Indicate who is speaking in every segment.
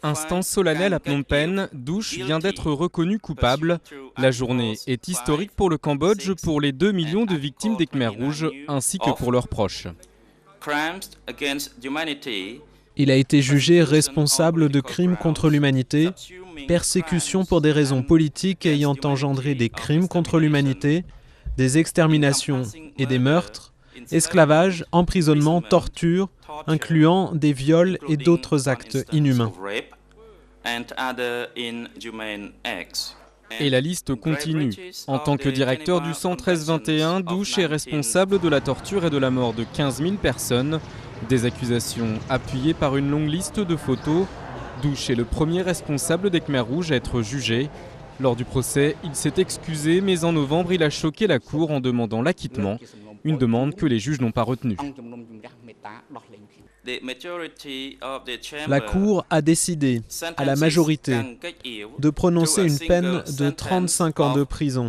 Speaker 1: Instance solennelle à Phnom Penh, Douche vient d'être reconnu coupable. La journée est historique pour le Cambodge, pour les 2 millions de victimes des Khmers rouges, ainsi que pour leurs proches.
Speaker 2: Il a été jugé responsable de crimes contre l'humanité, persécution pour des raisons politiques ayant engendré des crimes contre l'humanité, des exterminations et des meurtres, esclavage, emprisonnement, torture, incluant des viols et d'autres actes inhumains.
Speaker 1: Et la liste continue. En tant que directeur du 113-21, Douche est responsable de la torture et de la mort de 15 000 personnes. Des accusations appuyées par une longue liste de photos. Douche est le premier responsable des Khmers rouges à être jugé. Lors du procès, il s'est excusé, mais en novembre, il a choqué la Cour en demandant l'acquittement, une demande que les juges n'ont pas retenue.
Speaker 2: La Cour a décidé, à la majorité, de prononcer une peine de 35 ans de prison.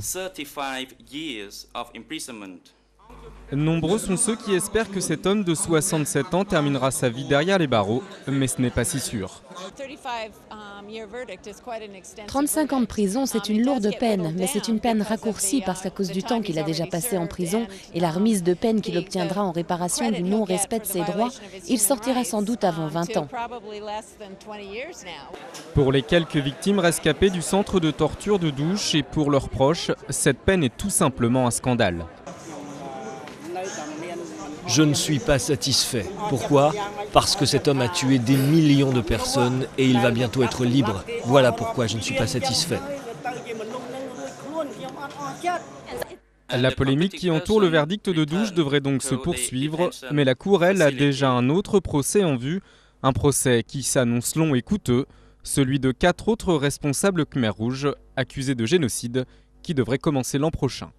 Speaker 1: Nombreux sont ceux qui espèrent que cet homme de 67 ans terminera sa vie derrière les barreaux, mais ce n'est pas si sûr.
Speaker 3: 35 ans de prison, c'est une lourde peine, mais c'est une peine raccourcie parce qu'à cause du temps qu'il a déjà passé en prison et la remise de peine qu'il obtiendra en réparation du non-respect de ses droits, il sortira sans doute avant 20 ans.
Speaker 1: Pour les quelques victimes rescapées du centre de torture de Douche et pour leurs proches, cette peine est tout simplement un scandale.
Speaker 4: Je ne suis pas satisfait. Pourquoi ? Parce que cet homme a tué des millions de personnes et il va bientôt être libre. Voilà pourquoi je ne suis pas satisfait.
Speaker 1: La polémique qui entoure le verdict de Douche devrait donc se poursuivre, mais la Cour, elle, a déjà un autre procès en vue, un procès qui s'annonce long et coûteux, celui de 4 autres responsables Khmers rouges accusés de génocide qui devrait commencer l'an prochain.